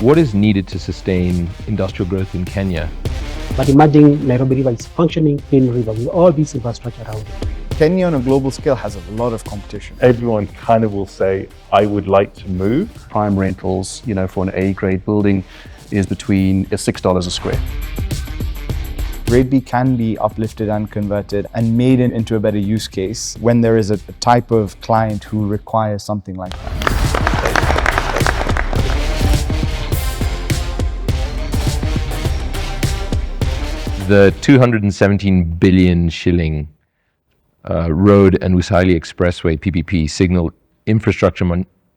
What is needed to sustain industrial growth in Kenya? But imagine Nairobi River is functioning clean river with all this infrastructure around it. Kenya on a global scale has a lot of competition. Everyone kind of will say, I would like to move. Prime rentals, for an A-grade building is between $6 a square. Grade B can be uplifted and converted and made into a better use case when there is a type of client who requires something like that. The 217 billion shilling road and Usali Expressway PPP signal infrastructure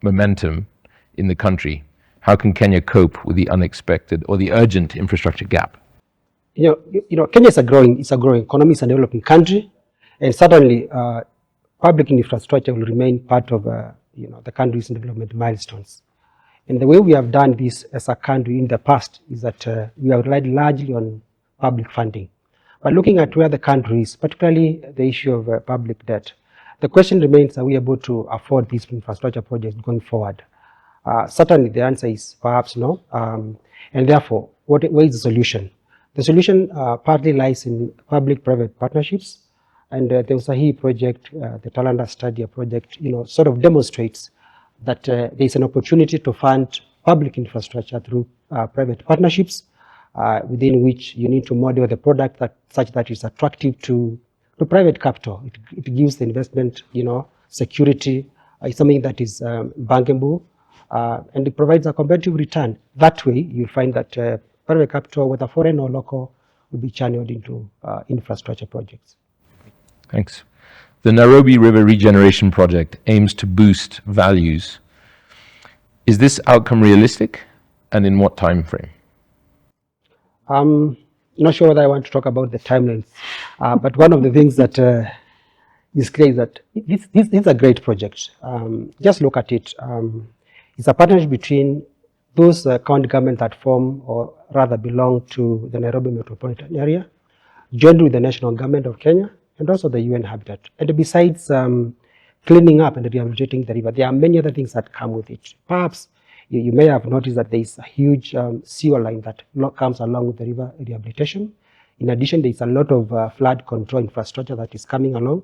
momentum in the country. How can Kenya cope with the unexpected or the urgent infrastructure gap? Kenya is a growing economy, it's a developing country, and certainly public infrastructure will remain part of the country's development milestones. And the way we have done this as a country in the past is that we have relied largely on public funding. But looking at where the country is, particularly the issue of public debt, the question remains, are we able to afford these infrastructure projects going forward? Certainly the answer is perhaps no. And therefore, where is the solution? The solution partly lies in public-private partnerships. And the Usahi project, the Talanda Study project, sort of demonstrates that there is an opportunity to fund public infrastructure through private partnerships, within which you need to model the product such that it's attractive to private capital. It gives the investment, security. It's something that is bankable, and it provides a competitive return. That way, you'll find that private capital, whether foreign or local, will be channeled into infrastructure projects. Thanks. The Nairobi River Regeneration Project aims to boost values. Is this outcome realistic, and in what time frame? I'm not sure whether I want to talk about the timelines, but one of the things that is clear is that this is a great project. Just look at it. It's a partnership between those county governments that form, or rather belong to the Nairobi metropolitan area, joined with the national government of Kenya, and also the UN Habitat. And besides cleaning up and rehabilitating the river, there are many other things that come with it. Perhaps you may have noticed that there is a huge sewer line that comes along with the river rehabilitation. In addition, there is a lot of flood control infrastructure that is coming along,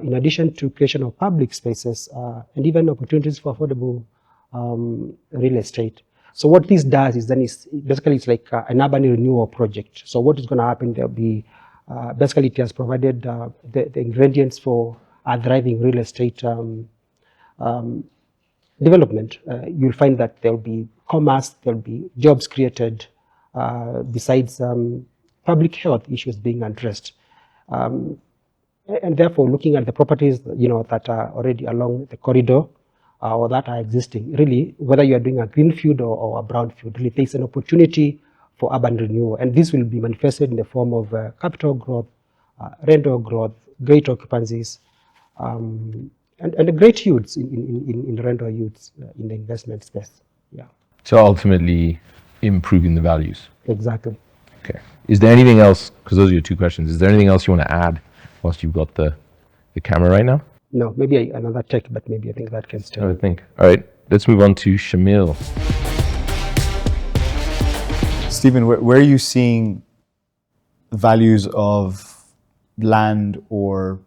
in addition to creation of public spaces and even opportunities for affordable real estate. So what this does is basically it's like an urban renewal project. So what is going to happen, there'll be, basically it has provided the ingredients for a thriving real estate development. You'll find that there'll be commerce, there'll be jobs created, besides public health issues being addressed. And therefore, looking at the properties, that are already along the corridor or that are existing, really, whether you are doing a greenfield or a brownfield, really, there's an opportunity for urban renewal. And this will be manifested in the form of capital growth, rental growth, great occupancies, and great yields in rental yields in the investment space. Yeah. So ultimately improving the values. Exactly. Okay. Is there anything else, because those are your two questions, is there anything else you want to add whilst you've got the camera right now? No, maybe another tech, but maybe I think that can still. I would think. All right, let's move on to Shamil. Stephen, where are you seeing values of land or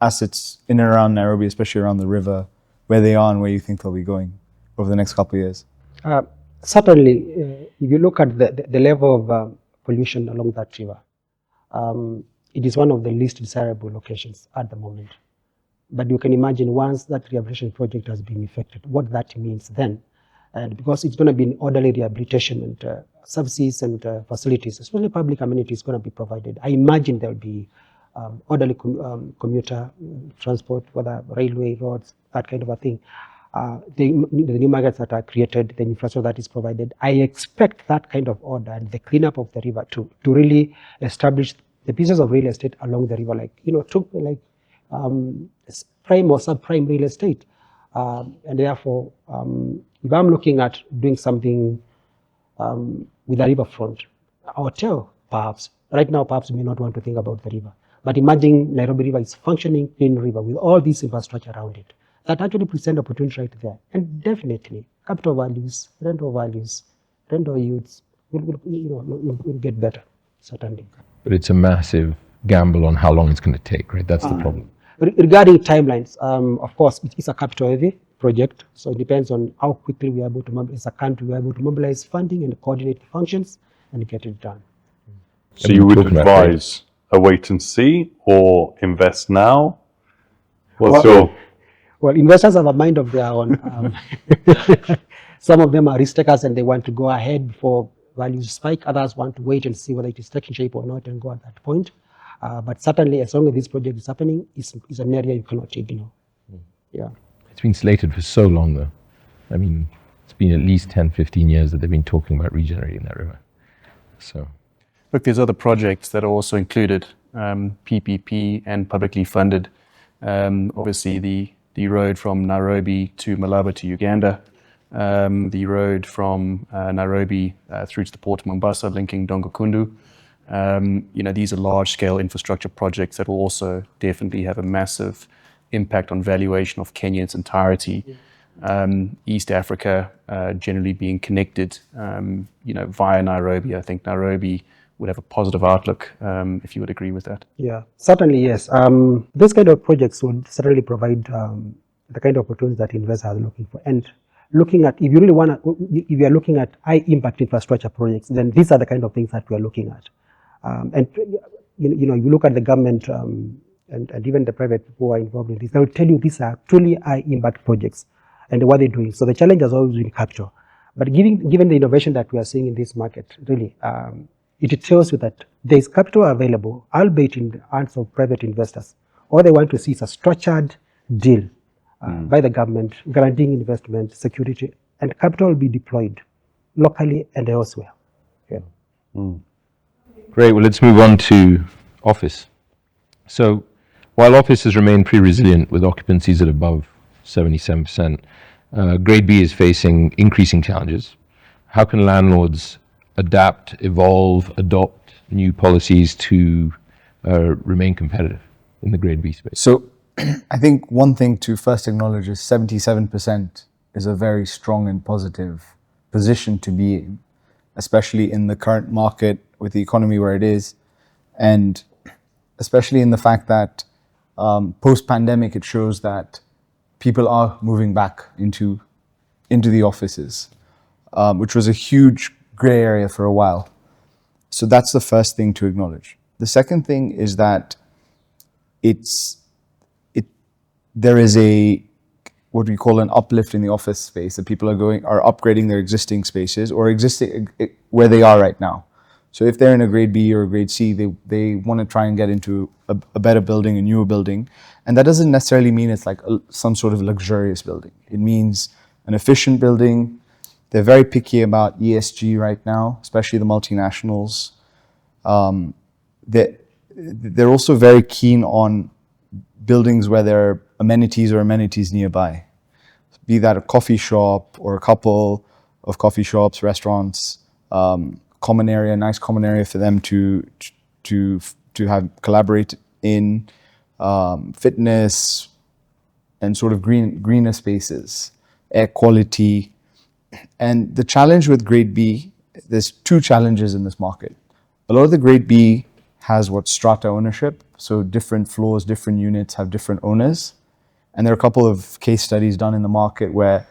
assets in and around Nairobi, especially around the river, where they are and where you think they'll be going over the next couple of years? Certainly, if you look at the level of pollution along that river, it is one of the least desirable locations at the moment. But you can imagine once that rehabilitation project has been effected, what that means then. And because it's going to be an orderly rehabilitation and services and facilities, especially public amenities, going to be provided. I imagine there'll be orderly commuter transport, whether railway, roads, that kind of a thing. The new markets that are created, the infrastructure that is provided. I expect that kind of order and the cleanup of the river to really establish the pieces of real estate along the river, prime or subprime real estate. And therefore, if I'm looking at doing something with the riverfront, a hotel, perhaps, right now, perhaps we may not want to think about the river. But imagine Nairobi River is functioning clean river with all this infrastructure around it. That actually presents opportunity right there. And definitely, capital values, rental values, rental yields will get better, certainly. But it's a massive gamble on how long it's going to take, right? That's the problem. Regarding timelines, of course, it's a capital-heavy project, so it depends on how quickly we are able to, as a country, we are able to mobilize funding and coordinate the functions and get it done. So you would advise a wait and see or invest now? What's your... Well, investors have a mind of their own. Some of them are risk takers and they want to go ahead before values spike. Others want to wait and see whether it is taking shape or not and go at that point. But certainly, as long as this project is happening, it's an area you cannot ignore. Yeah. It's been slated for so long, though. I mean, it's been at least 10, 15 years that they've been talking about regenerating that river. So, Look, there's other projects that are also included, PPP and publicly funded. Obviously, the road from Nairobi to Malaba to Uganda, the road from Nairobi through to the port of Mombasa, linking Dongokundu. These are large-scale infrastructure projects that will also definitely have a massive impact on valuation of Kenya in its entirety. East Africa generally being connected, via Nairobi. I think Nairobi would have a positive outlook, if you would agree with that. Yeah, certainly, yes. Those kind of projects would certainly provide the kind of opportunities that investors are looking for. And looking at, if you really want to, if you are looking at high impact infrastructure projects, then these are the kind of things that we are looking at. And you look at the government and even the private people who are involved in this, they will tell you these are truly high impact projects and what they're doing. So the challenge has always been capture. But given the innovation that we are seeing in this market, really, it tells you that there is capital available, albeit in the hands of private investors. All they want to see is a structured deal by the government, guaranteeing investment, security, and capital will be deployed locally and elsewhere. Yeah. Great. Well, let's move on to office. So, while office has remained pretty resilient with occupancies at above 77%, Grade B is facing increasing challenges. How can landlords adapt, evolve, adopt new policies to remain competitive in the Grade B space? So I think one thing to first acknowledge is 77% is a very strong and positive position to be in, especially in the current market with the economy where it is, and especially in the fact that post-pandemic it shows that people are moving back into the offices, which was a huge gray area for a while. So that's the first thing to acknowledge. The second thing is that there is what we call an uplift in the office space, that people are upgrading their existing spaces or existing where they are right now. So if they're in a grade B or a grade C, they want to try and get into a better building, a newer building. And that doesn't necessarily mean it's like some sort of luxurious building. It means an efficient building. They're very picky about ESG right now, especially the multinationals. They're also very keen on buildings where there are amenities nearby. Be that a coffee shop or a couple of coffee shops, restaurants, common area, nice common area for them to have collaborate in, fitness and sort of greener spaces, air quality. And the challenge with grade B, there's two challenges in this market. A lot of the grade B has what strata ownership, so different floors, different units have different owners. And there are a couple of case studies done in the market where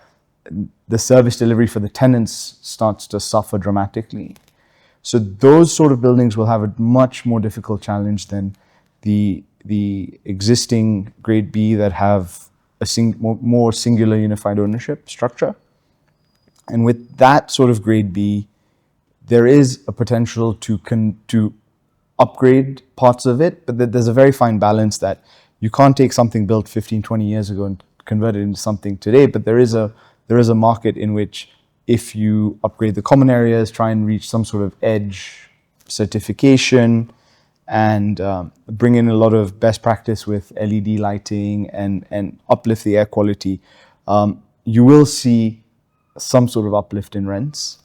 the service delivery for the tenants starts to suffer dramatically. So those sort of buildings will have a much more difficult challenge than the existing grade B that have a more singular unified ownership structure. And with that sort of grade B, there is a potential to upgrade parts of it, but there's a very fine balance that you can't take something built 15, 20 years ago and convert it into something today. But there is a market in which if you upgrade the common areas, try and reach some sort of edge certification, and bring in a lot of best practice with LED lighting and uplift the air quality, you will see some sort of uplift in rents.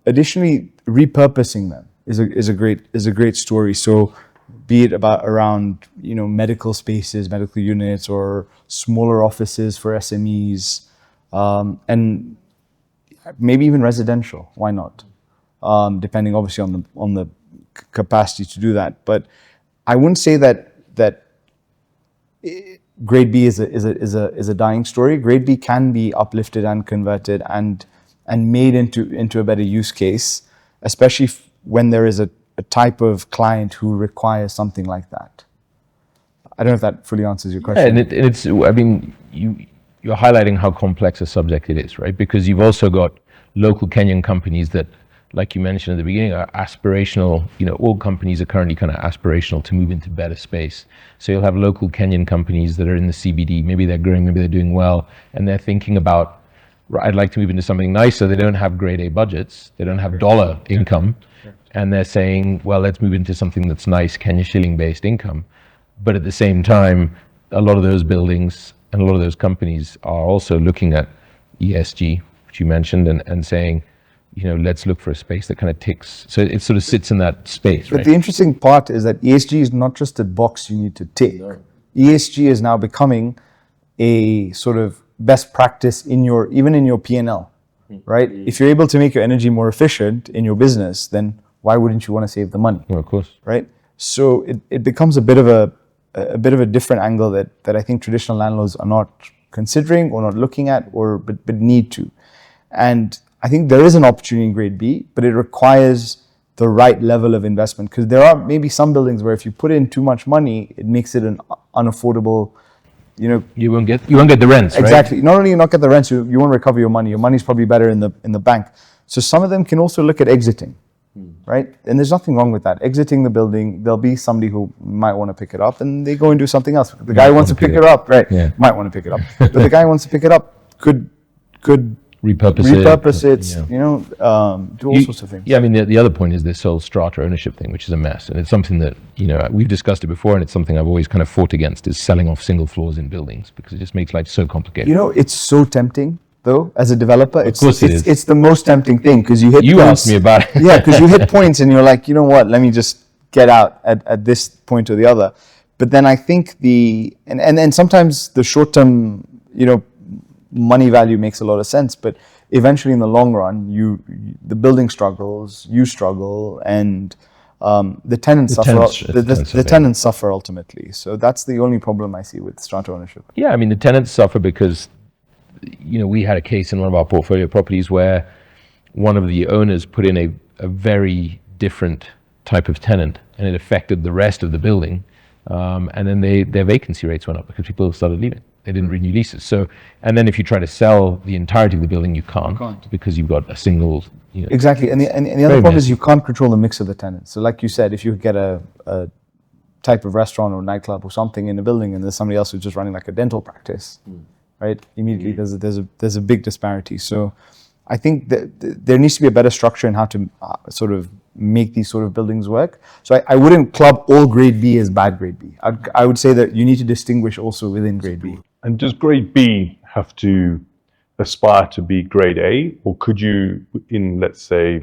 Additionally, repurposing them is a great story. So be it around medical spaces, medical units, or smaller offices for SMEs, and maybe even residential. Why not? Depending obviously on the capacity to do that. But I wouldn't say that grade B is a dying story. Grade B can be uplifted and converted and made into a better use case, especially when there is a type of client who requires something like that. I don't know if that fully answers your question. Yeah, and it's, I mean, you're highlighting how complex a subject it is, right? Because you've also got local Kenyan companies that, like you mentioned at the beginning, are aspirational. You know, all companies are currently kind of aspirational to move into better space. So you'll have local Kenyan companies that are in the CBD. Maybe they're growing, maybe they're doing well, and they're thinking about, I'd like to move into something nicer. They don't have grade A budgets. They don't have dollar income. And they're saying, well, let's move into something that's nice, Kenya shilling based income. But at the same time, a lot of those buildings and a lot of those companies are also looking at ESG, which you mentioned, and saying, you know, let's look for a space that kind of ticks. So it sort of sits in that space, right? But the interesting part is that ESG is not just a box you need to tick. ESG is now becoming a sort of best practice even in your P&L, right? If you're able to make your energy more efficient in your business, then why wouldn't you want to save the money? Well, of course. Right? So it becomes a bit of a different angle that I think traditional landlords are not considering or not looking at but need to. And I think there is an opportunity in grade B, but it requires the right level of investment, because there are maybe some buildings where if you put in too much money, it makes it an unaffordable, you know. You won't get the rents, right? Exactly. Not only you not get the rents, you won't recover your money. Your money's probably better in the bank. So some of them can also look at exiting, right? And there's nothing wrong with that. Exiting the building, there'll be somebody who might want to pick it up, and they go and do something else. The guy who wants to pick it up, right? Yeah. Might want to pick it up, but the guy who wants to pick it up could repurpose it, yeah. you know, do all sorts of things. Yeah, I mean, the other point is this whole strata ownership thing, which is a mess. And it's something that, you know, we've discussed it before, and it's something I've always kind of fought against, is selling off single floors in buildings, because it just makes life so complicated. You know, it's so tempting, though, as a developer. Of course it is. It's the most tempting thing, because you hit You points. asked me about it. Yeah, because you hit points and you're like, you know what, let me just get out at this point or the other. But then I think and sometimes the short-term, you know, money value makes a lot of sense, but eventually in the long run, the building struggles, you struggle, and the tenants suffer. The tenants suffer ultimately. So that's the only problem I see with strata ownership. Yeah, I mean, the tenants suffer because, you know, we had a case in one of our portfolio properties where one of the owners put in a very different type of tenant, and it affected the rest of the building. And then their vacancy rates went up because people started leaving. They didn't renew leases. So, and then if you try to sell the entirety of the building, you can't. Because you've got a single, you know. Exactly. And the other problem is you can't control the mix of the tenants. So like you said, if you get a type of restaurant or nightclub or something in the building, and there's somebody else who's just running like a dental practice, right? Immediately there's a big disparity. So I think that there needs to be a better structure in how to sort of make these sort of buildings work. So I wouldn't club all grade B as bad grade B. I would say that you need to distinguish also within grade B. And does grade B have to aspire to be grade A, or could you, let's say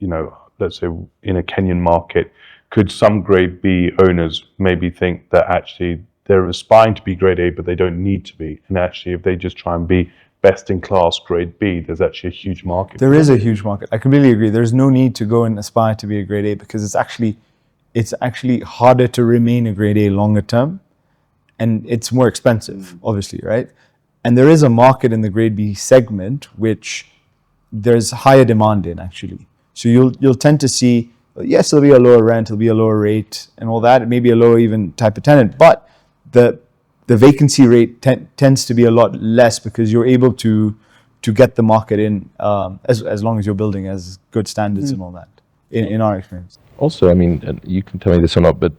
in a Kenyan market, could some grade B owners maybe think that actually they're aspiring to be grade A, but they don't need to be, and actually if they just try and be best in class grade B, there's actually a huge market. There is a huge market. I completely agree. There's no need to go and aspire to be a grade A, because it's actually harder to remain a grade A longer term, and it's more expensive, obviously, right? And there is a market in the grade B segment which there's higher demand in, actually. So you'll tend to see, yes, there'll be a lower rent, there'll be a lower rate and all that, maybe a lower even type of tenant, but the vacancy rate tends to be a lot less, because you're able to get the market in as long as you're building as good standards and all that, in our experience. Also, I mean, and you can tell me this or not, but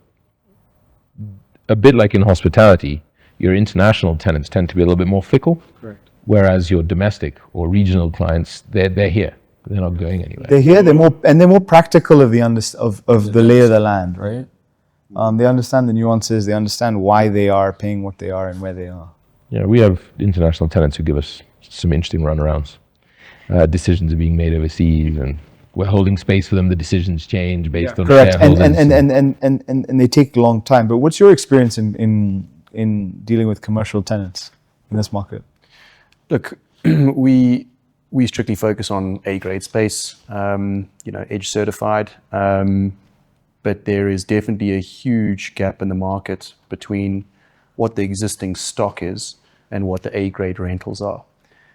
a bit like in hospitality, your international tenants tend to be a little bit more fickle. Correct. Whereas your domestic or regional clients, they're here. They're not going anywhere. They're here. They're more practical of the lay of the land, right? They understand the nuances. They understand why they are paying what they are and where they are. Yeah, we have international tenants who give us some interesting runarounds. Decisions are being made overseas, and we're holding space for them. The decisions change based on correct. shareholders. And they take a long time. But what's your experience in dealing with commercial tenants in this market? Look, we we strictly focus on A-grade space, EDGE certified, but there is definitely a huge gap in the market between what the existing stock is and what the A-grade rentals are.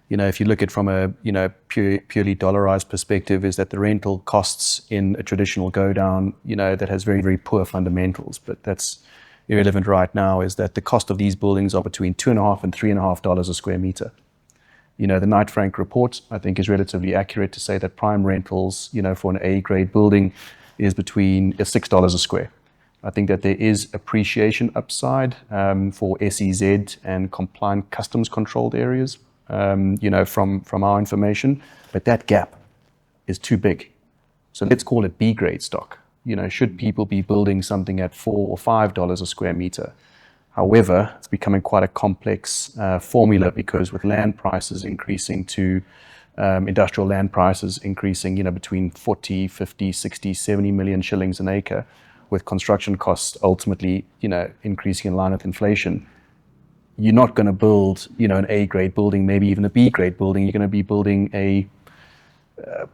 If you look at from a purely dollarized perspective, is that the rental costs in a traditional go down, that has very, very poor fundamentals, but that's irrelevant right now, is that the cost of these buildings are between $2.5 and $3.5 a square meter. The Knight Frank report, I think, is relatively accurate to say that prime rentals, for an A-grade building is between $6 a square. I think that there is appreciation upside for SEZ and compliant customs controlled areas, from our information, but that gap is too big. So let's call it B-grade stock. Should people be building something at $4 or $5 a square meter? However, it's becoming quite a complex formula, because with land prices increasing to industrial land prices increasing, between 40, 50, 60, 70 million shillings an acre, with construction costs ultimately, increasing in line with inflation, you're not going to build, an A-grade building, maybe even a B-grade building. You're going to be building a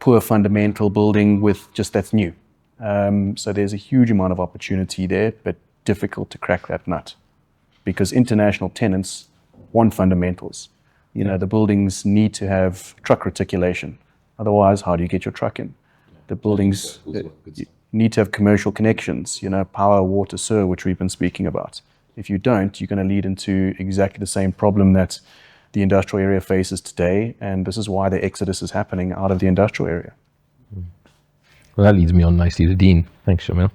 poor fundamental building with just that's new. So there's a huge amount of opportunity there, but difficult to crack that nut, because international tenants want fundamentals. The buildings need to have truck reticulation. Otherwise, how do you get your truck in? The buildings need to have commercial connections, power, water, sewer, which we've been speaking about. If you don't, you're going to lead into exactly the same problem that the industrial area faces today, and this is why the exodus is happening out of the industrial area. Well, that leads me on nicely to Dean. Thanks, Shamil.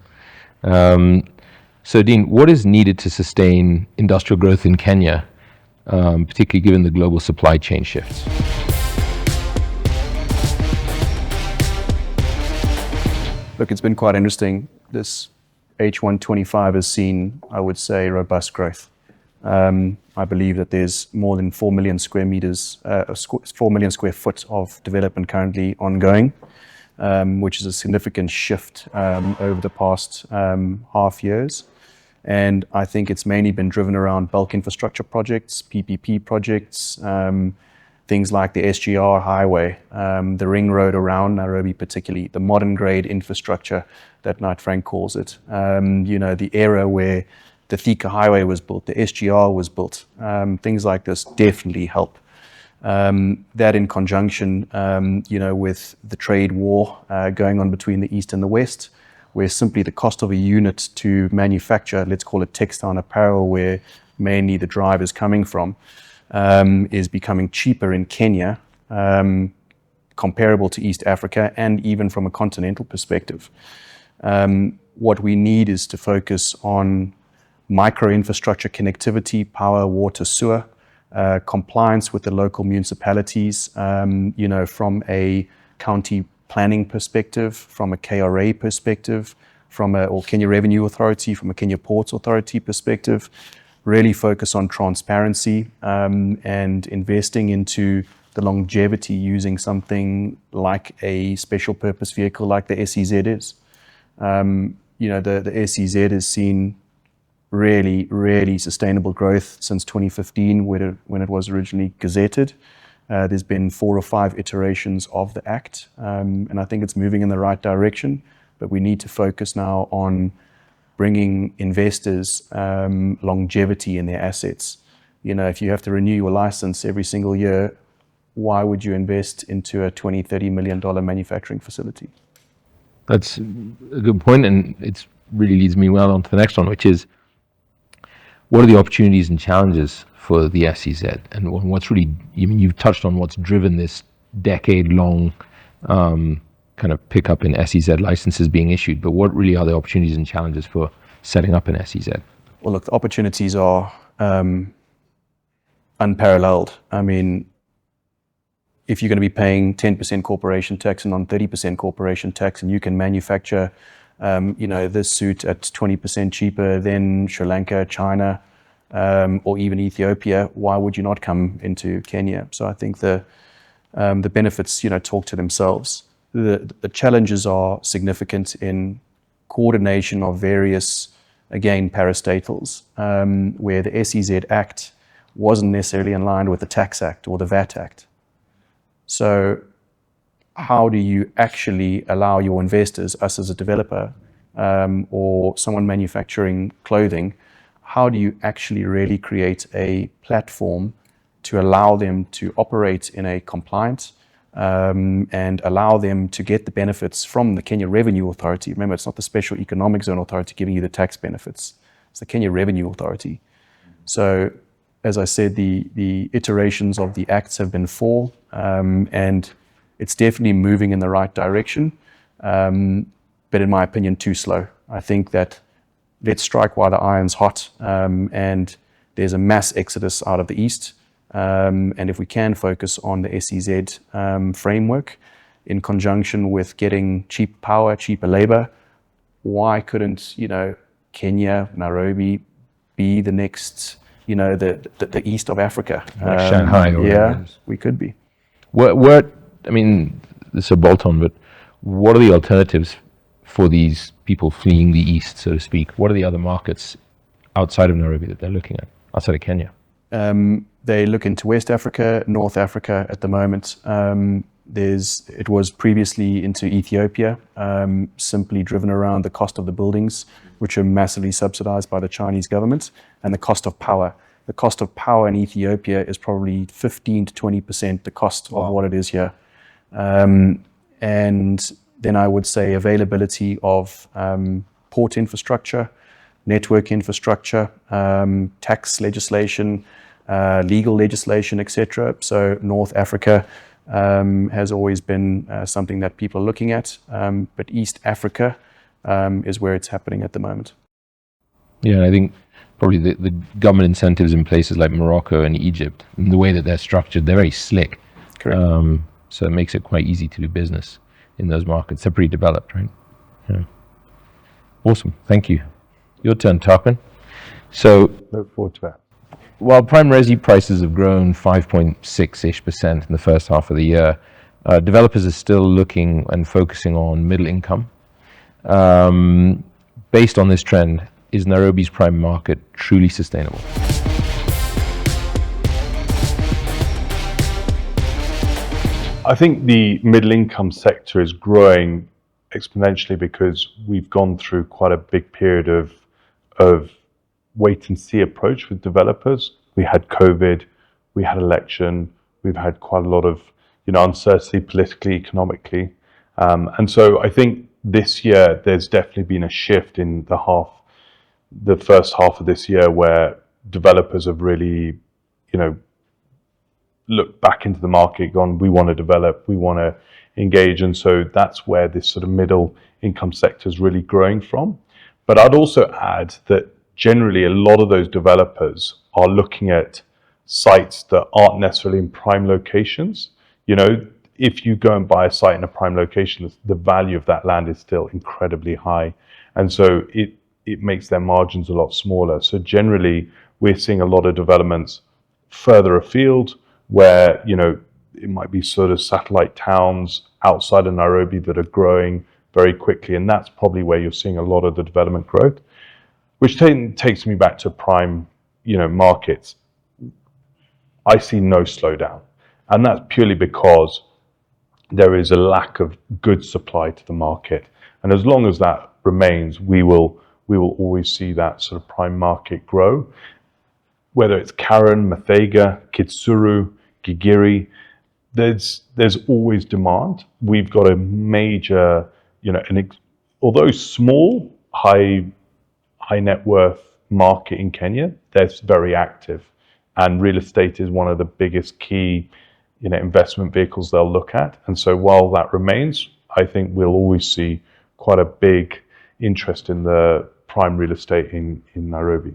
So, Dean, what is needed to sustain industrial growth in Kenya, particularly given the global supply chain shifts? Look, it's been quite interesting. This H125 has seen, I would say, robust growth. I believe that there's more than 4 million square meters, 4 million square foot of development currently ongoing, which is a significant shift over the past half years. And I think it's mainly been driven around bulk infrastructure projects, PPP projects, things like the SGR highway, the ring road around Nairobi, particularly the modern grade infrastructure that Knight Frank calls it. The era where the Thika highway was built, the SGR was built. Things like this definitely help. That in conjunction, with the trade war going on between the East and the West, where simply the cost of a unit to manufacture, let's call it textile and apparel, where mainly the drive is coming from, is becoming cheaper in Kenya, comparable to East Africa, and even from a continental perspective. What we need is to focus on micro-infrastructure connectivity, power, water, sewer, compliance with the local municipalities, from a county planning perspective, from a KRA perspective, or Kenya Revenue Authority, from a Kenya Ports Authority perspective. Really focus on transparency and investing into the longevity using something like a special purpose vehicle like the SEZ is. The SEZ has seen really, really sustainable growth since 2015 when it was originally gazetted. There's been 4 or 5 iterations of the Act, and I think it's moving in the right direction, but we need to focus now on bringing investors longevity in their assets. If you have to renew your license every single year, why would you invest into a $20, $30 million manufacturing facility? That's a good point, and it really leads me well on to the next one, which is, what are the opportunities and challenges for the SEZ? And what's really, you've touched on what's driven this decade-long kind of pickup in SEZ licenses being issued, but what really are the opportunities and challenges for setting up an SEZ? Well, look, the opportunities are unparalleled. I mean, if you're going to be paying 10% corporation tax and on 30% corporation tax, and you can manufacture, this suit at 20% cheaper than Sri Lanka, China, or even Ethiopia, why would you not come into Kenya? So I think the benefits, talk to themselves. The challenges are significant in coordination of various, again, parastatals, where the SEZ Act wasn't necessarily in line with the Tax Act or the VAT Act. So how do you actually allow your investors, us as a developer, or someone manufacturing clothing, how do you actually really create a platform to allow them to operate in a compliant and allow them to get the benefits from the Kenya Revenue Authority? Remember, it's not the Special Economic Zone Authority giving you the tax benefits. It's the Kenya Revenue Authority. So, as I said, the iterations of the acts have been 4, and it's definitely moving in the right direction, but in my opinion, too slow. I think that let's strike while the iron's hot, and there's a mass exodus out of the East. And if we can focus on the SEZ framework in conjunction with getting cheap power, cheaper labor, why couldn't, Kenya, Nairobi be the next, the east of Africa? Like Shanghai or whatever it is. We could be. What I mean, this is a bolt-on, but what are the alternatives for these people fleeing the east, so to speak? What are the other markets outside of Nairobi that they're looking at, outside of Kenya? They look into West Africa, North Africa at the moment. It was previously into Ethiopia, simply driven around the cost of the buildings, which are massively subsidized by the Chinese government, and the cost of power. The cost of power in Ethiopia is probably 15 to 20% the cost of what it is here. And then I would say availability of port infrastructure, network infrastructure, tax legislation, legal legislation, etc. So North Africa has always been something that people are looking at, but East Africa is where it's happening at the moment. Yeah, and I think probably the government incentives in places like Morocco and Egypt, and the way that they're structured, they're very slick. Correct. So it makes it quite easy to do business in those markets. They're pretty developed, right? Yeah. Awesome. Thank you. Your turn, Tarquin. So, Look forward to that. while prime resi prices have grown 5.6-ish% in the first half of the year, developers are still looking and focusing on middle income. Based on this trend, is Nairobi's prime market truly sustainable? I think the middle income sector is growing exponentially because we've gone through quite a big period of wait and see approach with developers. We had COVID, we had election, we've had quite a lot of uncertainty politically, economically, and so I think this year there's definitely been a shift in the first half of this year where developers have really looked back into the market, gone, we want to develop, we want to engage, and so that's where this sort of middle income sector is really growing from. But I'd also add that generally a lot of those developers are looking at sites that aren't necessarily in prime locations. If you go and buy a site in a prime location, the value of that land is still incredibly high, and so it makes their margins a lot smaller. So generally we're seeing a lot of developments further afield where it might be sort of satellite towns outside of Nairobi that are growing very quickly, and that's probably where you're seeing a lot of the development growth, which takes me back to prime markets. I see no slowdown, and that's purely because there is a lack of good supply to the market, and as long as that remains, we will always see that sort of prime market grow, whether it's Karen, Muthaiga, Kitsuru, Gigiri. There's always demand. We've got a major, although small, high net worth market in Kenya that's very active, and real estate is one of the biggest key investment vehicles they'll look at. And so while that remains, I think we'll always see quite a big interest in the prime real estate in Nairobi.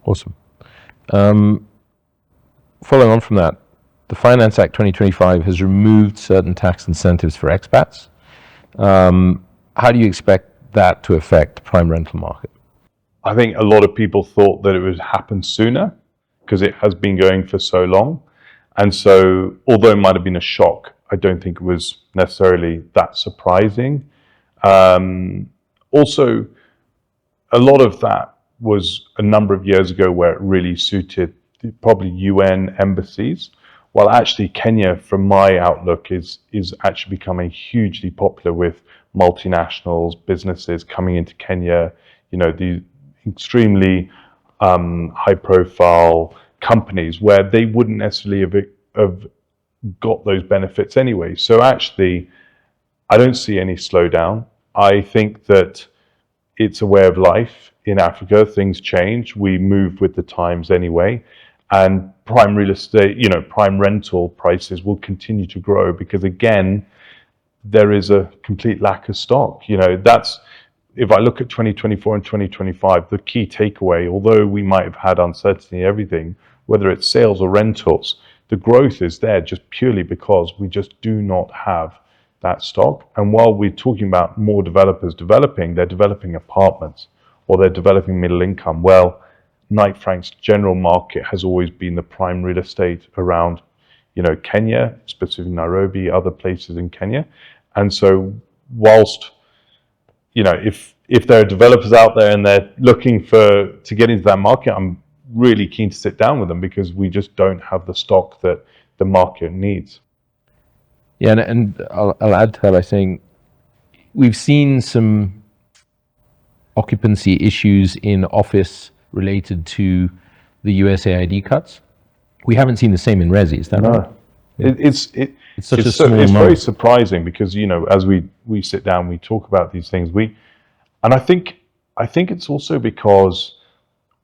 Awesome. Following on from that, the Finance Act 2025 has removed certain tax incentives for expats. How do you expect that to affect the prime rental market? I think a lot of people thought that it would happen sooner because it has been going for so long. And so, although it might have been a shock, I don't think it was necessarily that surprising. Also, a lot of that was a number of years ago where it really suited probably UN embassies, while actually Kenya, from my outlook, is actually becoming hugely popular with multinationals, businesses coming into Kenya, the extremely high profile companies where they wouldn't necessarily have got those benefits anyway. So actually, I don't see any slowdown. I think that it's a way of life in Africa. Things change. We move with the times anyway. And prime real estate, prime rental prices will continue to grow because, again, there is a complete lack of stock. That's, if I look at 2024 and 2025, the key takeaway, although we might have had uncertainty in everything, whether it's sales or rentals, the growth is there just purely because we just do not have that stock. And while we're talking about more developers developing, they're developing apartments or they're developing middle income. Well, Knight Frank's general market has always been the prime real estate around, Kenya, specifically Nairobi, other places in Kenya. And so whilst, if there are developers out there and they're looking to get into that market, I'm really keen to sit down with them because we just don't have the stock that the market needs. Yeah, and I'll add to that by saying we've seen some occupancy issues in office related to the USAID cuts. We haven't seen the same in resi, is that right? It's very surprising because, as we sit down, we talk about these things. And I think it's also because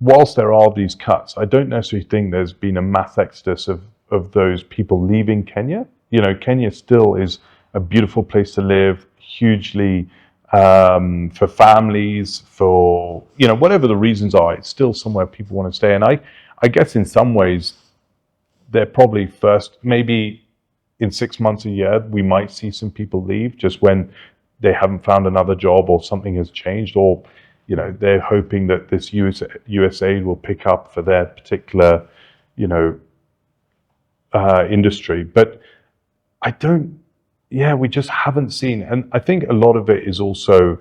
whilst there are these cuts, I don't necessarily think there's been a mass exodus of those people leaving Kenya. Kenya still is a beautiful place to live, hugely for families, for, whatever the reasons are, it's still somewhere people want to stay. And I guess in some ways, they're probably first, maybe in 6 months, a year, we might see some people leave just when they haven't found another job or something has changed, or, they're hoping that this USAID will pick up for their particular, industry. But we just haven't seen. And I think a lot of it is also,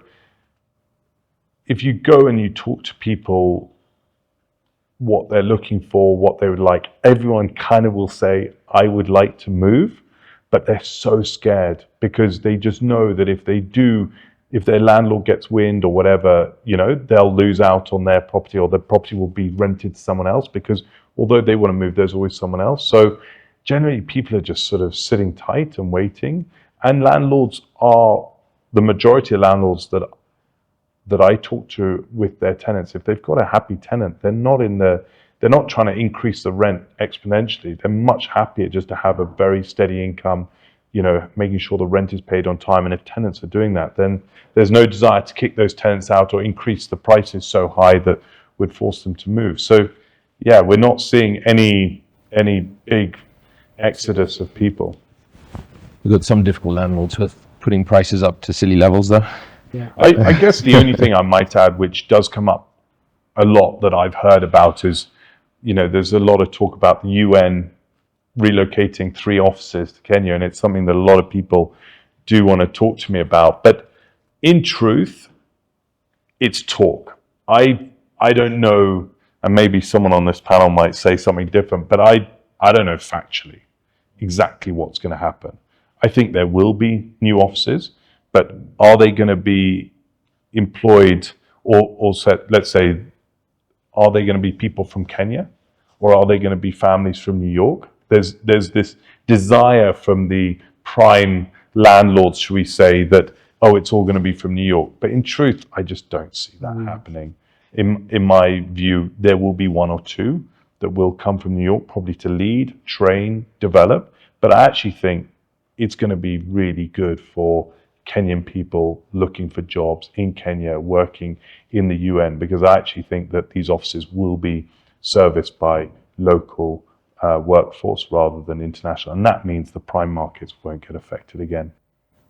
if you go and you talk to people, what they're looking for, what they would like, everyone kind of will say, I would like to move, but they're so scared because they just know that if their landlord gets wind or whatever, they'll lose out on their property or their property will be rented to someone else because although they want to move, there's always someone else. So generally people are just sort of sitting tight and waiting. And landlords are, the majority of landlords that I talk to with their tenants, if they've got a happy tenant, they're not trying to increase the rent exponentially. They're much happier just to have a very steady income, making sure the rent is paid on time. And if tenants are doing that, then there's no desire to kick those tenants out or increase the prices so high that would force them to move. So yeah, we're not seeing any big exodus of people. We've got some difficult landlords with putting prices up to silly levels though. Yeah. I guess the only thing I might add, which does come up a lot that I've heard about is, there's a lot of talk about the UN relocating 3 offices to Kenya, and it's something that a lot of people do want to talk to me about. But in truth, it's talk. I don't know, and maybe someone on this panel might say something different, but I don't know factually exactly what's going to happen. I think there will be new offices, but are they going to be employed or let's say, are they going to be people from Kenya or are they going to be families from New York? There's this desire from the prime landlords, should we say, that, it's all going to be from New York. But in truth, I just don't see that happening. In my view, there will be 1 or 2 that will come from New York, probably to lead, train, develop. But I actually think it's going to be really good for Kenyan people looking for jobs in Kenya, working in the UN, because I actually think that these offices will be serviced by local workforce rather than international. And that means the prime markets won't get affected again.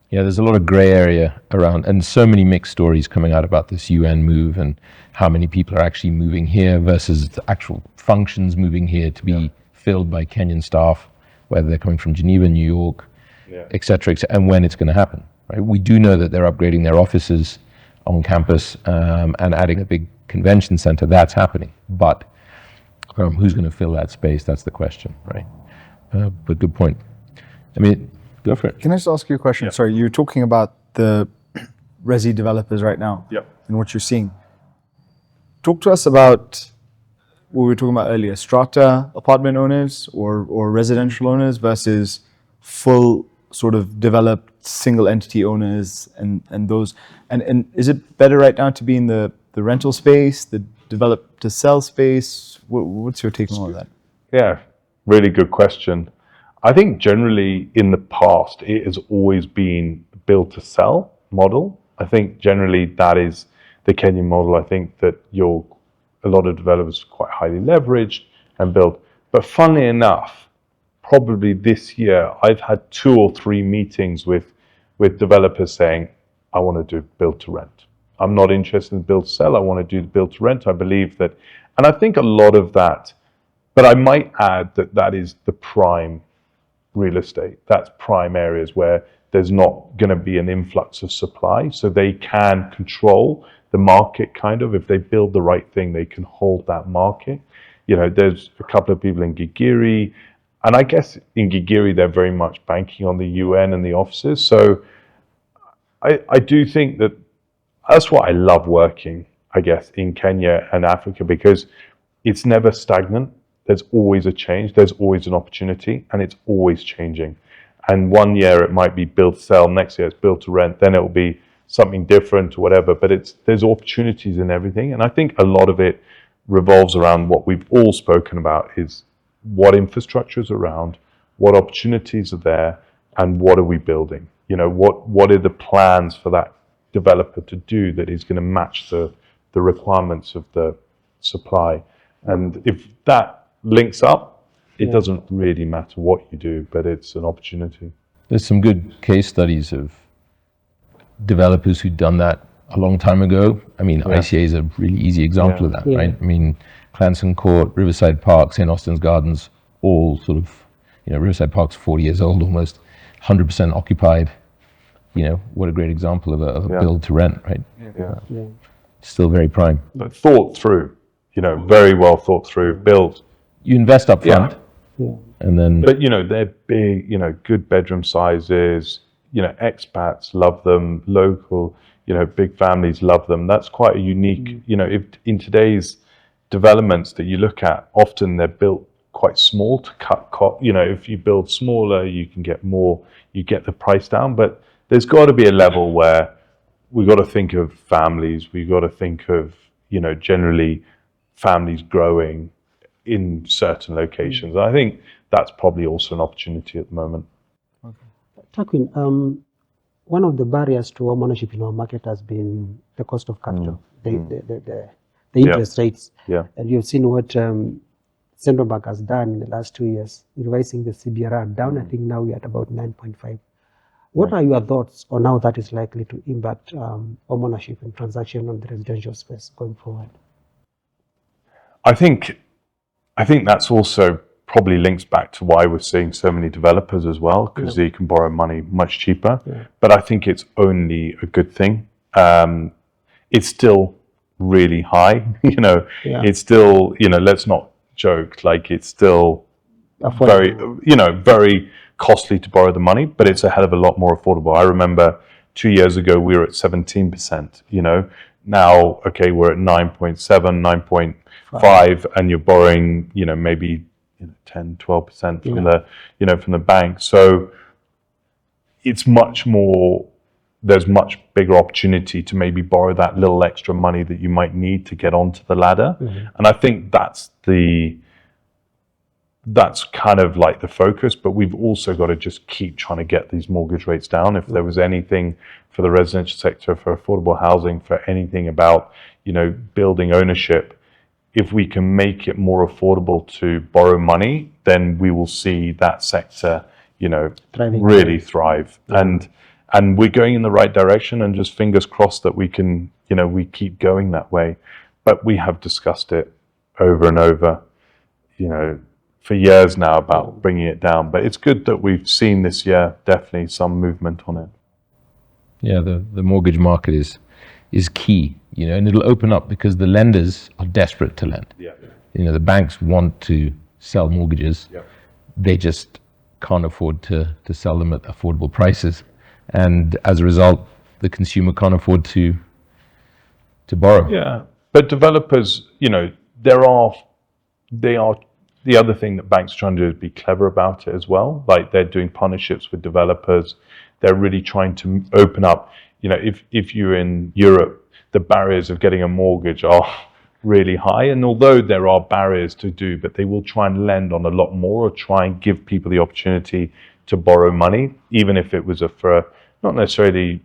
Yeah, there's a lot of gray area around and so many mixed stories coming out about this UN move and how many people are actually moving here versus the actual functions moving here to be filled by Kenyan staff, whether they're coming from Geneva, New York, et cetera, and when it's going to happen. Right? We do know that they're upgrading their offices on campus and adding a big convention center. That's happening. But who's going to fill that space? That's the question, right? But good point. I mean, go for it. Can I just ask you a question? Sorry, you're talking about the resi developers right now and what you're seeing. Talk to us about what we were talking about earlier, strata apartment owners or residential owners versus full sort of developed single entity owners and those. And is it better right now to be in the rental space, the develop to sell space? What's your take on all of that? Yeah, really good question. I think generally in the past, it has always been build to sell model. I think generally that is the Kenyan model. I think that a lot of developers are quite highly leveraged and build. But funnily enough, probably this year, I've had 2 or 3 meetings with developers saying, I want to do build to rent. I'm not interested in build to sell. I want to do the build to rent. I believe that, and I think a lot of that, but I might add that that is the prime real estate. That's prime areas where there's not going to be an influx of supply. So they can control the market kind of. If they build the right thing, they can hold that market. You know, there's a couple of people in Gigiri, and I guess in Gigiri, they're very much banking on the UN and the offices. So I do think that that's why I love working, I guess, in Kenya and Africa, because it's never stagnant. There's always a change. There's always an opportunity, and it's always changing. And one year it might be build to sell, next year it's build to rent, then it will be something different or whatever. But there's opportunities in everything. And I think a lot of it revolves around what we've all spoken about, is what infrastructure is around, what opportunities are there, and what are we building? You know, what are the plans for that developer to do that is going to match the requirements of the supply? And if that links up, it doesn't really matter what you do, but it's an opportunity. There's some good case studies of developers who'd done that a long time ago. I mean, ICA is a really easy example of that, right? I mean, Clanson Court, Riverside Park, St. Austin's Gardens, all sort of, you know, Riverside Park's 40 years old almost, 100% occupied. You know, what a great example of a build to rent, right? Still very prime. But thought through, you know, very well thought through, built. You invest up front, and then... But, you know, they're big, you know, good bedroom sizes, you know, expats love them, local, you know, big families love them. That's quite a unique, you know, if in today's developments that you look at, often they're built quite small to cut cost. You know, if you build smaller, you can get more, you get the price down. But there's got to be a level where we've got to think of families, we've got to think of, you know, generally families growing in certain locations. I think that's probably also an opportunity at the moment. Tarquin, one of the barriers to home ownership in our market has been the cost of capital, the interest rates. And you've seen what Central Bank has done in the last 2 years, revising the CBRR down. I think now we're at about 9.5. What are your thoughts on how that is likely to impact home ownership and transaction on the residential space going forward? I think that's also probably links back to why we're seeing so many developers as well, because you can borrow money much cheaper. But I think it's only a good thing. It's still really high, you know. It's still, you know, let's not joke, like it's still very, you know, very costly to borrow the money, but it's a hell of a lot more affordable. I remember 2 years ago we were at 17%, you know. Now, okay, we're at 9.7, 9.5, and you're borrowing, you know, maybe 10, 12% from the, you know, from the bank. So it's much more, there's much bigger opportunity to maybe borrow that little extra money that you might need to get onto the ladder. And I think that's kind of like the focus, but we've also got to just keep trying to get these mortgage rates down. If there was anything for the residential sector, for affordable housing, for anything about, you know, building ownership, if we can make it more affordable to borrow money, then we will see that sector, you know, really thrive. And we're going in the right direction, and just fingers crossed that we can, you know, we keep going that way. But we have discussed it over and over, you know, for years now about bringing it down. But it's good that we've seen this year definitely some movement on it. Yeah, the mortgage market is key, you know, and it'll open up because the lenders are desperate to lend. You know, the banks want to sell mortgages, they just can't afford to sell them at affordable prices. And as a result, the consumer can't afford to borrow. Yeah, but developers, they are, the other thing that banks are trying to do is be clever about it as well. Like they're doing partnerships with developers. They're really trying to open up, if you're in Europe, the barriers of getting a mortgage are really high. And although there are barriers to do, but they will try and lend on a lot more, or try and give people the opportunity to borrow money, even if it was for not necessarily,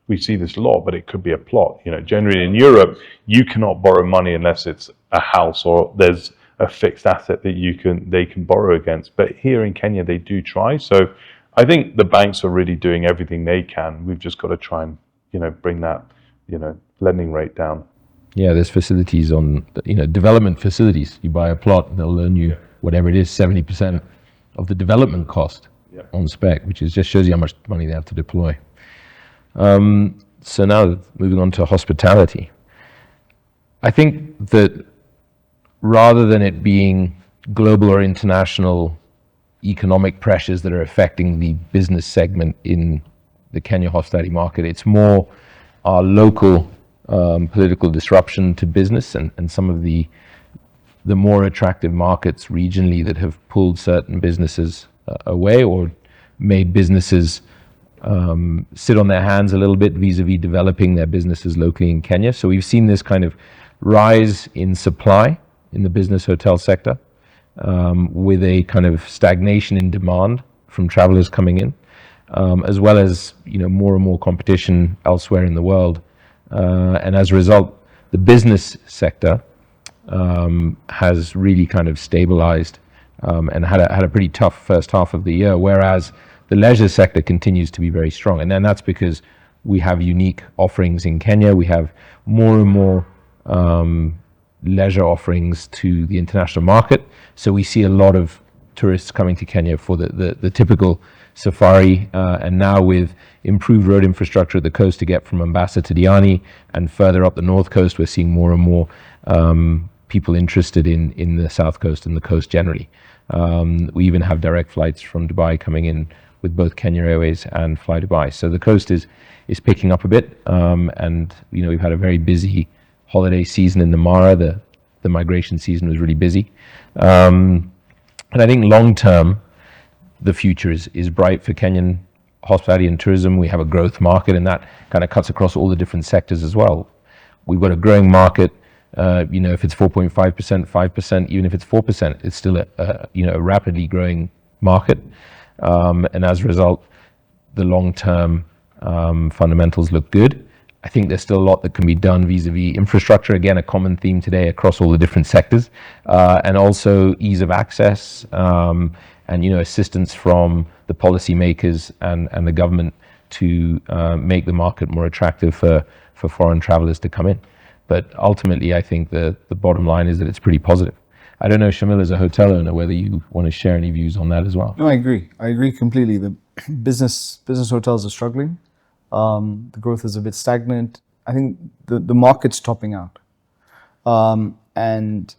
we see this a lot, but it could be a plot. Generally in Europe, you cannot borrow money unless it's a house or there's a fixed asset that they can borrow against. But here in Kenya, they do try. So I think the banks are really doing everything they can. We've just got to try and, bring that, lending rate down. Yeah, there's facilities on, development facilities. You buy a plot, they'll loan you whatever it is, 70% of the development cost on spec, which just shows you how much money they have to deploy. So now moving on to hospitality. I think that rather than it being global or international economic pressures that are affecting the business segment in the Kenya hospitality market, it's more our local political disruption to business and some of the more attractive markets regionally that have pulled certain businesses away or made businesses sit on their hands a little bit vis-a-vis developing their businesses locally in Kenya. So we've seen this kind of rise in supply in the business hotel sector, with a kind of stagnation in demand from travelers coming in, as well as more and more competition elsewhere in the world. And as a result, the business sector has really kind of stabilized and had a pretty tough first half of the year, whereas the leisure sector continues to be very strong. And then that's because we have unique offerings in Kenya. We have more and more leisure offerings to the international market. So we see a lot of tourists coming to Kenya for the typical safari, and now with improved road infrastructure at the coast to get from Mombasa to Diani and further up the north coast, we're seeing more and more people interested in the south coast and the coast generally. We even have direct flights from Dubai coming in with both Kenya Airways and Fly Dubai. So the coast is picking up a bit, and we've had a very busy holiday season in the Mara. The migration season was really busy, and I think long term the future is bright for Kenyan hospitality and tourism. We have a growth market, and that kind of cuts across all the different sectors as well. We've got a growing market. If it's 4.5%, 5%, even if it's 4%, it's still a rapidly growing market. And as a result, the long-term fundamentals look good. I think there's still a lot that can be done vis-a-vis infrastructure. Again, a common theme today across all the different sectors, and also ease of access, and assistance from the policymakers and the government to make the market more attractive for foreign travelers to come in. But ultimately, I think the bottom line is that it's pretty positive. I don't know, Shamil, as a hotel owner, whether you want to share any views on that as well. No, I agree. I agree completely. The business hotels are struggling. The growth is a bit stagnant. I think the market's topping out, and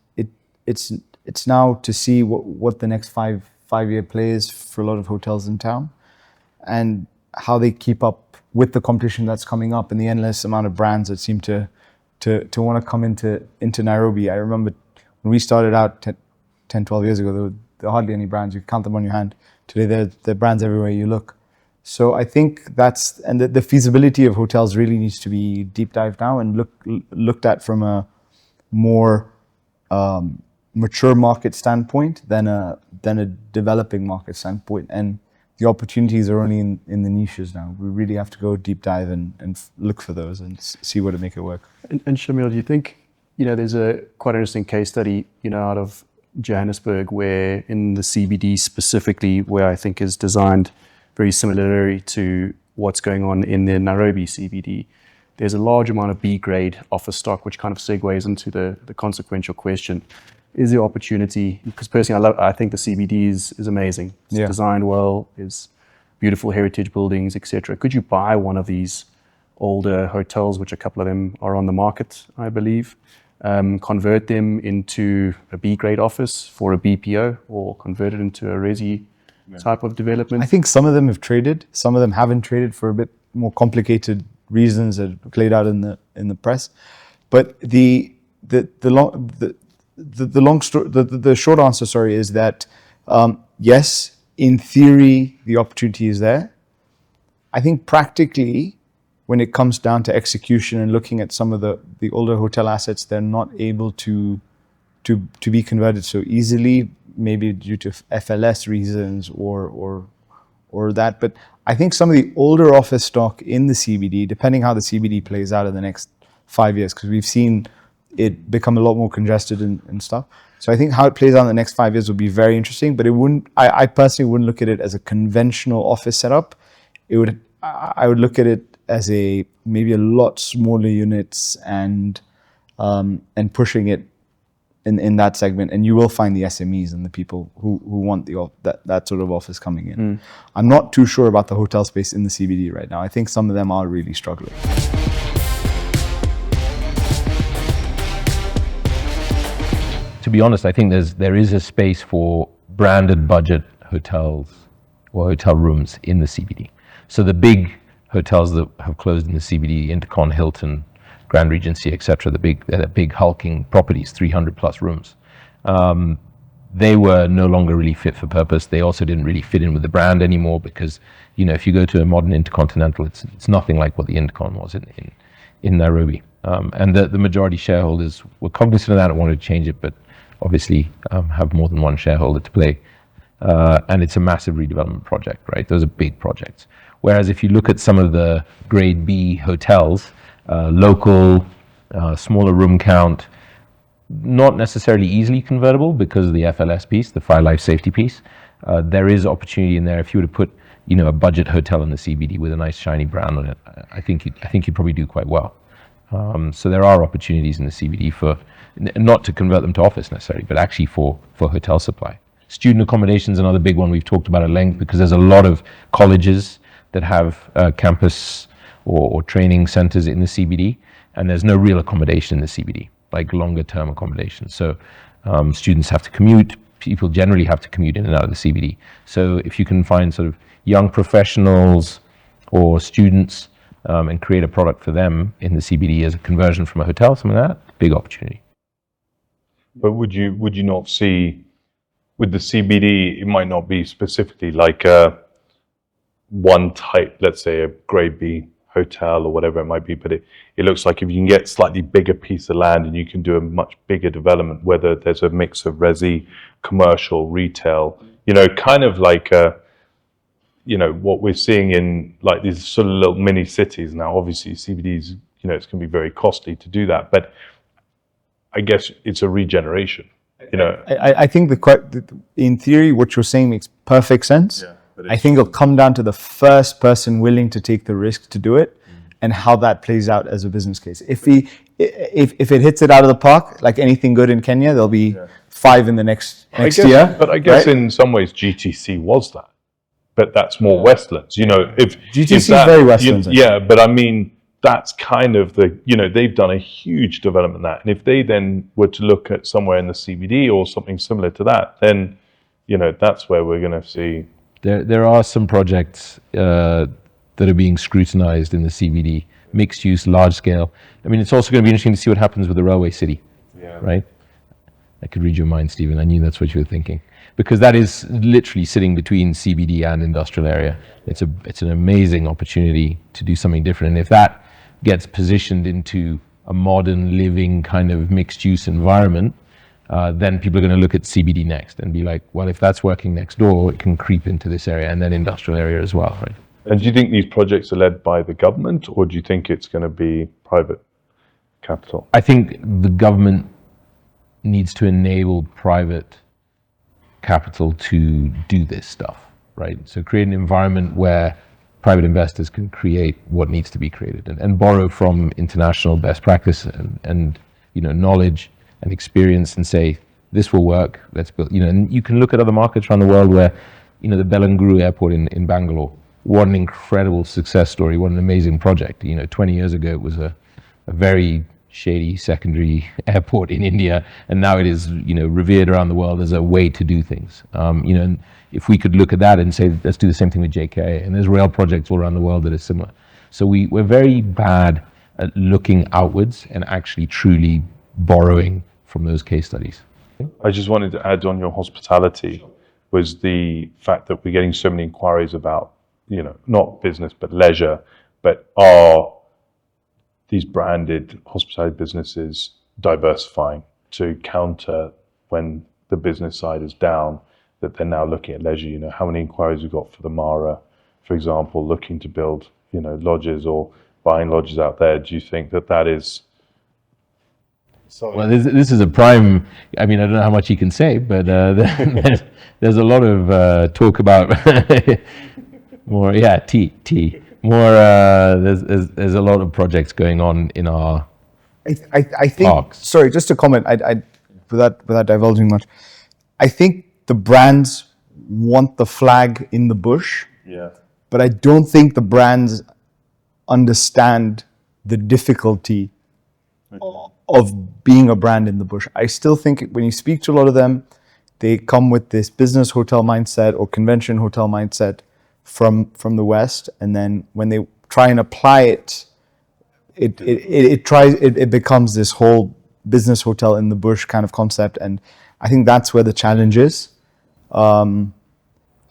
it's now to see what the next five-year play is for a lot of hotels in town, and how they keep up with the competition that's coming up and the endless amount of brands that seem to want to come into Nairobi. I remember when we started out 10, 12 years ago, there were hardly any brands. You could count them on your hand. Today, there are brands everywhere you look. So I think the feasibility of hotels really needs to be deep dived now and looked at from a more mature market standpoint than a developing market standpoint. And the opportunities are only in the niches now. We really have to go deep dive and look for those and see where to make it work. And Shamil, do you think, there's a quite interesting case study, out of Johannesburg, where in the CBD specifically, where I think is designed very similarly to what's going on in the Nairobi CBD. There's a large amount of B-grade office stock, which kind of segues into the consequential question. Is there opportunity? Because personally, I think the CBD is amazing. It's designed well, is beautiful heritage buildings, etc. Could you buy one of these older hotels, which a couple of them are on the market, I believe, convert them into a B-grade office for a BPO, or convert it into a resi type of development? I think some of them have traded, some of them haven't traded for a bit more complicated reasons that are played out in the press. But the short answer, sorry, is that yes, in theory the opportunity is there. I think practically, when it comes down to execution and looking at some of the older hotel assets, they're not able to be converted so easily, maybe due to FLS reasons or that. But I think some of the older office stock in the CBD, depending how the CBD plays out in the next 5 years, because we've seen it become a lot more congested and stuff. So I think how it plays out in the next 5 years will be very interesting. But it wouldn't. I personally wouldn't look at it as a conventional office setup. I would look at it as maybe a lot smaller units and pushing it in that segment, and you will find the SMEs and the people who want that sort of office coming in. I'm not too sure about the hotel space in the CBD right now. I think some of them are really struggling. To be honest, I think there is a space for branded budget hotels or hotel rooms in the CBD. So the big hotels that have closed in the CBD, Intercon, Hilton, Grand Regency, etc., the big hulking properties, 300 plus rooms, they were no longer really fit for purpose. They also didn't really fit in with the brand anymore, because, you know, if you go to a modern Intercontinental, it's nothing like what the Intercon was in Nairobi. And the majority shareholders were cognizant of that and wanted to change it, but obviously have more than one shareholder to play. And it's a massive redevelopment project, right? Those are big projects. Whereas if you look at some of the grade B hotels, local, smaller room count, not necessarily easily convertible because of the FLS piece, the fire life safety piece. There is opportunity in there. If you were to put, you know, a budget hotel in the CBD with a nice shiny brand on it, I think you'd probably do quite well. So there are opportunities in the CBD for, not to convert them to office necessarily, but actually for hotel supply. Student accommodation is another big one we've talked about at length, because there's a lot of colleges that have campus or training centers in the CBD, and there's no real accommodation in the CBD, like longer term accommodation. So students have to commute, people generally have to commute in and out of the CBD. So if you can find sort of young professionals or students and create a product for them in the CBD as a conversion from a hotel, something like that, big opportunity. But would you not see, with the CBD, it might not be specifically like one type, let's say a grade B hotel or whatever it might be, but it looks like if you can get slightly bigger piece of land and you can do a much bigger development, whether there's a mix of resi, commercial, retail, you know, kind of like you know, what we're seeing in like these sort of little mini cities now. Obviously CBDs, you know, it's going to be very costly to do that, but I guess it's a regeneration, you know. I think in theory what you're saying makes perfect sense. Yeah. I think it'll come down to the first person willing to take the risk to do it, and how that plays out as a business case. If it hits it out of the park, like anything good in Kenya, there'll be 5 in the next year. But I guess right? in some ways GTC was that, but that's more Westlands. You know, if GTC is that, is very Westlands. yeah, but I mean, that's kind of the, you know, they've done a huge development in that, and if they then were to look at somewhere in the CBD or something similar to that, then, you know, that's where we're going to see. There are some projects that are being scrutinized in the CBD, mixed use, large scale. I mean, it's also going to be interesting to see what happens with the railway city, right? I could read your mind, Stephen. I knew that's what you were thinking, because that is literally sitting between CBD and industrial area. It's an amazing opportunity to do something different. And if that gets positioned into a modern living kind of mixed use environment, then people are going to look at CBD next and be like, well, if that's working next door, it can creep into this area and then industrial area as well, right? And do you think these projects are led by the government, or do you think it's going to be private capital? I think the government needs to enable private capital to do this stuff, right? So create an environment where private investors can create what needs to be created and borrow from international best practice and you know, knowledge and experience, and say, this will work, let's build, you know. And you can look at other markets around the world where, you know, the Belanguru airport in Bangalore, what an incredible success story, what an amazing project. You know, 20 years ago, it was a very shady secondary airport in India, and now it is, revered around the world as a way to do things. And if we could look at that and say, let's do the same thing with JK, and there's rail projects all around the world that are similar. So we're very bad at looking outwards and actually truly borrowing from those case studies. I just wanted to add on your hospitality was the fact that we're getting so many inquiries about, not business, but leisure, but are these branded hospitality businesses diversifying to counter when the business side is down, that they're now looking at leisure. How many inquiries we've got for the Mara, for example, looking to build, lodges or buying lodges out there. Do you think that is... Well, this is a prime, I don't know how much you can say, but there's a lot of talk about more, more, there's a lot of projects going on in our I think, parks. sorry, just to comment, without divulging much, I think the brands want the flag in the bush, but I don't think the brands understand the difficulty of being a brand in the bush. I still think when you speak to a lot of them, they come with this business hotel mindset or convention hotel mindset from the West, and then when they try and apply it, it becomes this whole business hotel in the bush kind of concept, and I think that's where the challenge is. For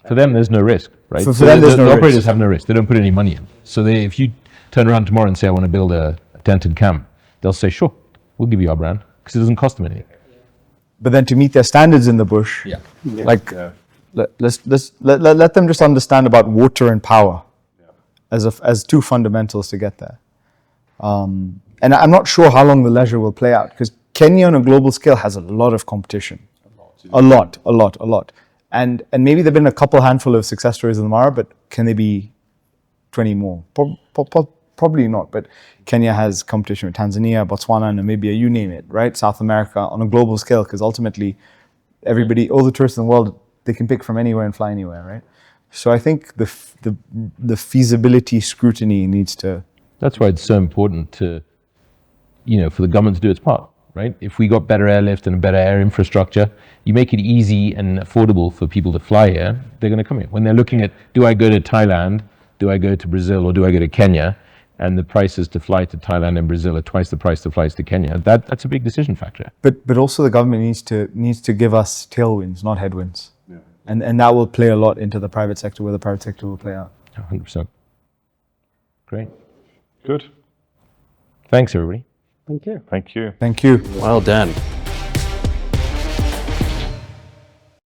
them, there's no risk, right? For them, there's no the operators risk. have no risk. They don't put any money in. So if you turn around tomorrow and say, I want to build a tented camp, they'll say, sure, we'll give you our brand, because it doesn't cost them anything. But then to meet their standards in the bush, let them just understand about water and power as two fundamentals to get there. And I'm not sure how long the leisure will play out, because Kenya on a global scale has a lot of competition. A lot. And maybe there've been a handful of success stories in the Mara, but can they be 20 more? Probably not, but Kenya has competition with Tanzania, Botswana, Namibia, you name it, right? South America on a global scale, because ultimately everybody, all the tourists in the world, they can pick from anywhere and fly anywhere, right? So I think the feasibility scrutiny needs to... That's why it's so important to, for the government to do its part, right? If we got better airlift and better air infrastructure, you make it easy and affordable for people to fly here, they're going to come here. When they're looking at, do I go to Thailand, do I go to Brazil, or do I go to Kenya? And the prices to fly to Thailand and Brazil are twice the price to flies to Kenya. That's a big decision factor. But also the government needs to give us tailwinds, not headwinds. Yeah. And that will play a lot into the private sector, where the private sector will play out. 100%. Great. Good. Thanks, everybody. Thank you. Thank you. Thank you. Well done.